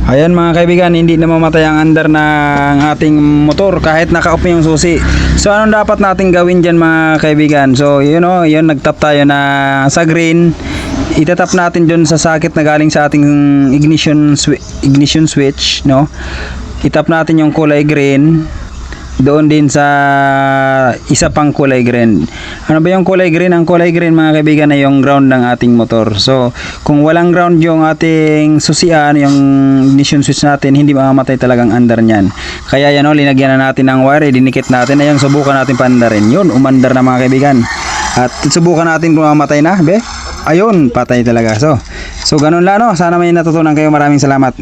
Ayan mga kaibigan, hindi na mamatay ang andar ng ating motor kahit naka-off yung susi. So anong dapat nating gawin dyan mga kaibigan? So yun nagtap tayo na sa green. Itatap natin dun sa socket na galing sa ating ignition switch, no? Itap natin yung kulay green doon din sa isa pang kulay green. Ano ba yung kulay green? Ang kulay green mga kaibigan ay yung ground ng ating motor. So kung walang ground yung ating susian, yung ignition switch natin, hindi mamamatay talagang andar niyan. Kaya yan linagyan na natin ng wire, dinikit natin. Ayun, subukan natin paandarin. Yun, umandar na mga kaibigan. At subukan natin kung mamatay na, be. Ayun, patay talaga. So ganun lang, no? Sana may natutunan kayo. Maraming salamat.